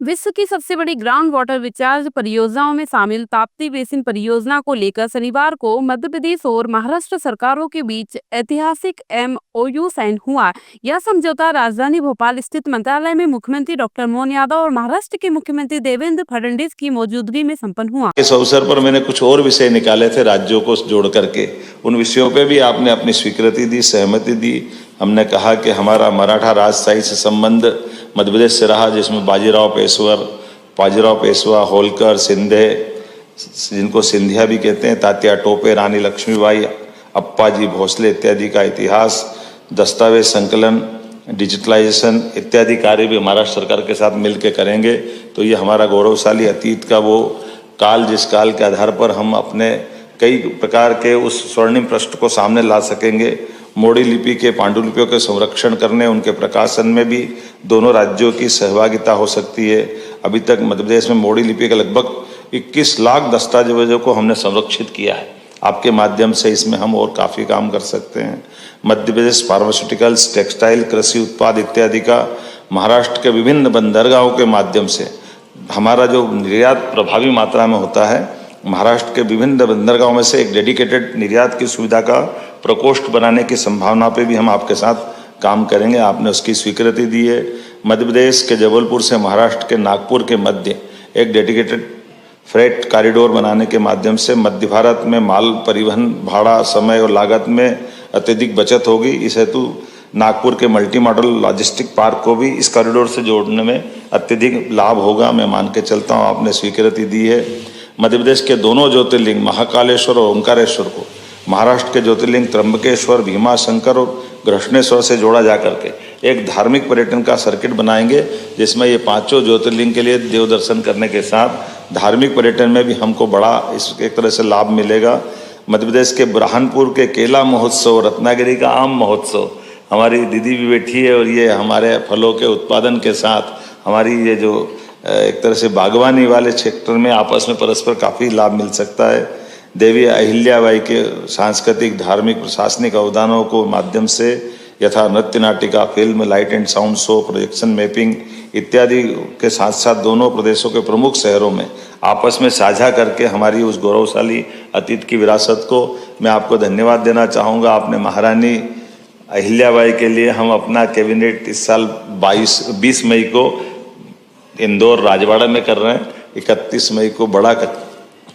विश्व की सबसे बड़ी ग्राउंड वाटर रिचार्ज परियोजनाओं में शामिल ताप्ती बेसिन परियोजना को लेकर शनिवार को मध्य प्रदेश और महाराष्ट्र सरकारों के बीच ऐतिहासिक एमओयू साइन हुआ। यह समझौता राजधानी भोपाल स्थित मंत्रालय में मुख्यमंत्री डॉक्टर मोहन यादव और महाराष्ट्र के मुख्यमंत्री देवेंद्र फडणवीस की मौजूदगी में संपन्न हुआ। इस अवसर पर मैंने कुछ और विषय निकाले थे राज्यों को जोड़ करके, उन विषयों पे भी आपने अपनी स्वीकृति दी, सहमति दी। हमने कहा कि हमारा मराठा राजशाही से संबंध मध्य प्रदेश से रहा, जिसमें बाजीराव पेशवा, होलकर, सिंधे, जिनको सिंधिया भी कहते हैं, तात्या टोपे, रानी लक्ष्मीबाई, अप्पाजी भोसले इत्यादि का इतिहास, दस्तावेज संकलन, डिजिटलाइजेशन इत्यादि कार्य भी महाराष्ट्र सरकार के साथ मिलकर करेंगे। तो ये हमारा गौरवशाली अतीत का वो काल, जिस काल के आधार पर हम अपने कई प्रकार के उस स्वर्णिम पृष्ठ को सामने ला सकेंगे। मोड़ी लिपि के पांडुलिपियों के संरक्षण करने, उनके प्रकाशन में भी दोनों राज्यों की सहभागिता हो सकती है। अभी तक मध्य प्रदेश में मोड़ी लिपि के लगभग 21 लाख दस्तावेजों को हमने संरक्षित किया है। आपके माध्यम से इसमें हम और काफ़ी काम कर सकते हैं। मध्य प्रदेश फार्मास्यूटिकल्स, टेक्सटाइल, कृषि उत्पाद इत्यादि का महाराष्ट्र के विभिन्न बंदरगाहों के माध्यम से हमारा जो निर्यात प्रभावी मात्रा में होता है, महाराष्ट्र के विभिन्न बंदरगाहों में से एक डेडिकेटेड निर्यात की सुविधा का प्रकोष्ठ बनाने की संभावना पे भी हम आपके साथ काम करेंगे। आपने उसकी स्वीकृति दी है। मध्य प्रदेश के जबलपुर से महाराष्ट्र के नागपुर के मध्य एक डेडिकेटेड फ्रेट कॉरिडोर बनाने के माध्यम से मध्य भारत में माल परिवहन, भाड़ा, समय और लागत में अत्यधिक बचत होगी। इस हेतु नागपुर के मल्टी मॉडल लॉजिस्टिक पार्क को भी इस कॉरिडोर से जोड़ने में अत्यधिक लाभ होगा, मैं मान के चलता हूँ। आपने स्वीकृति दी है। मध्य प्रदेश के दोनों ज्योतिर्लिंग महाकालेश्वर और ओंकारेश्वर को महाराष्ट्र के ज्योतिर्लिंग त्र्यंबकेश्वर, भीमाशंकर और घृष्णेश्वर से जोड़ा जा करके एक धार्मिक पर्यटन का सर्किट बनाएंगे, जिसमें ये पांचों ज्योतिर्लिंग के लिए देव दर्शन करने के साथ धार्मिक पर्यटन में भी हमको बड़ा इस एक तरह से लाभ मिलेगा। मध्य प्रदेश के बुरहानपुर के केला महोत्सव, रत्नागिरी का आम महोत्सव, हमारी दीदी भी बैठी है, और ये हमारे फलों के उत्पादन के साथ हमारी ये जो एक तरह से बागवानी वाले क्षेत्र में आपस में परस्पर काफ़ी लाभ मिल सकता है। देवी अहिल्याबाई के सांस्कृतिक, धार्मिक, प्रशासनिक अवदानों को माध्यम से यथा नृत्य नाटिका, film, light and sound show, projection mapping इत्यादि के साथ साथ दोनों प्रदेशों के प्रमुख शहरों में आपस में साझा करके हमारी उस गौरवशाली अतीत की विरासत को मैं आपको धन्यवाद देना चाहूँगा। आपने महारानी अहिल्याबाई के लिए हम अपना कैबिनेट इस साल 20 मई को इंदौर राजवाड़ा में कर रहे हैं। 31 मई को बड़ा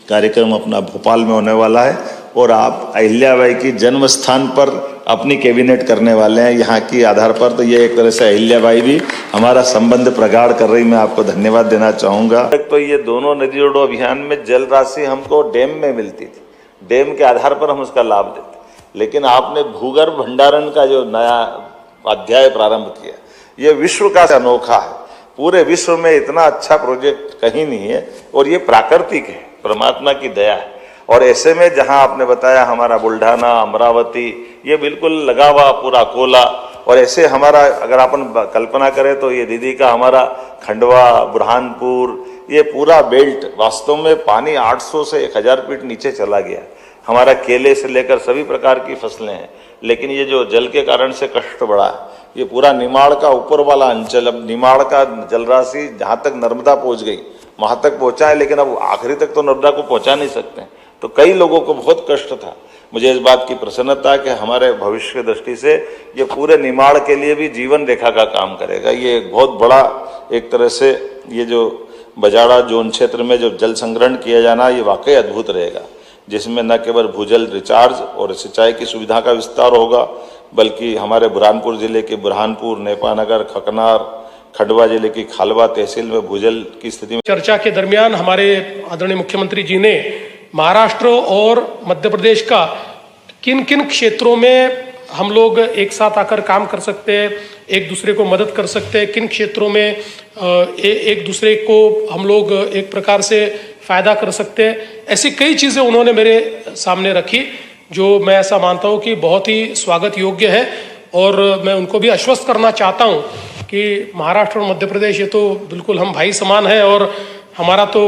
कार्यक्रम अपना भोपाल में होने वाला है, और आप अहिल्याबाई की जन्म स्थान पर अपनी कैबिनेट करने वाले हैं यहाँ की आधार पर। तो ये एक तरह से अहिल्याबाई भी हमारा संबंध प्रगाढ़ कर रही, मैं आपको धन्यवाद देना चाहूँगा। तो ये दोनों नदी जोड़ो अभियान में जल राशि हमको डैम में मिलती थी, डैम के आधार पर हम उसका लाभ देते, लेकिन आपने भूगर्भ भंडारण का जो नया अध्याय प्रारंभ किया, ये विश्व का अनोखा है। पूरे विश्व में इतना अच्छा प्रोजेक्ट कहीं नहीं है, और ये प्राकृतिक है, परमात्मा की दया है। और ऐसे में जहां आपने बताया हमारा बुल्ढाना, अमरावती, ये बिल्कुल लगा हुआ पूरा कोला, और ऐसे हमारा अगर अपन कल्पना करें तो ये दीदी का हमारा खंडवा, बुरहानपुर, ये पूरा बेल्ट वास्तव में पानी 800 से 1000 फीट नीचे चला गया। हमारा केले से लेकर सभी प्रकार की फसलें हैं, लेकिन ये जो जल के कारण से कष्ट बढ़ा है, ये पूरा निमाड़ का ऊपर वाला अंचल, अब निमाड़ का जलराशि जहाँ तक नर्मदा पहुँच गई वहाँ तक पहुँचा है, लेकिन अब आखिरी तक तो नर्मदा को पहुँचा नहीं सकते। तो कई लोगों को बहुत कष्ट था। मुझे इस बात की प्रसन्नता है कि हमारे भविष्य की दृष्टि से ये पूरे निमाड़ के लिए भी जीवन रेखा का काम करेगा। ये बहुत बड़ा एक तरह से ये जो बजाड़ा जोन क्षेत्र में जो जल संग्रहण किया जाना, ये वाकई अद्भुत रहेगा, जिसमें न केवल भूजल रिचार्ज और सिंचाई की सुविधा का विस्तार होगा, बल्कि हमारे बुरहानपुर जिले के बुरहानपुर, नेपानगर, खकनार, खंडवा जिले की खालवा तहसील में भूजल की स्थिति में चर्चा के दरमियान हमारे आदरणीय मुख्यमंत्री जी ने महाराष्ट्र और मध्य प्रदेश का किन किन क्षेत्रों में हम लोग एक साथ आकर काम कर सकते हैं, एक दूसरे को मदद कर सकते हैं, किन क्षेत्रों में एक दूसरे को हम लोग एक प्रकार से फ़ायदा कर सकते हैं, ऐसी कई चीज़ें उन्होंने मेरे सामने रखी, जो मैं ऐसा मानता हूँ कि बहुत ही स्वागत योग्य है। और मैं उनको भी आश्वस्त करना चाहता हूँ कि महाराष्ट्र और मध्य प्रदेश ये तो बिल्कुल हम भाई समान है, और हमारा तो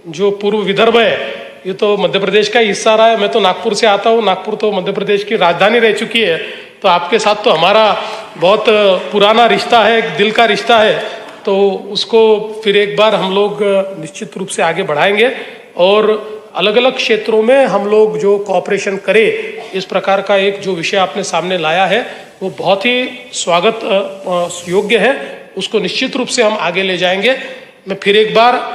जो पूर्व विदर्भ है ये तो मध्य प्रदेश का हिस्सा रहा है। मैं तो नागपुर से आता हूँ, नागपुर तो मध्य प्रदेश की राजधानी रह चुकी है, तो आपके साथ तो हमारा बहुत पुराना रिश्ता है, दिल का रिश्ता है। तो उसको फिर एक बार हम लोग निश्चित रूप से आगे बढ़ाएंगे और अलग अलग क्षेत्रों में हम लोग जो कोऑपरेशन करें, इस प्रकार का एक जो विषय आपने सामने लाया है वो बहुत ही स्वागत योग्य है। उसको निश्चित रूप से हम आगे ले जाएंगे। मैं फिर एक बार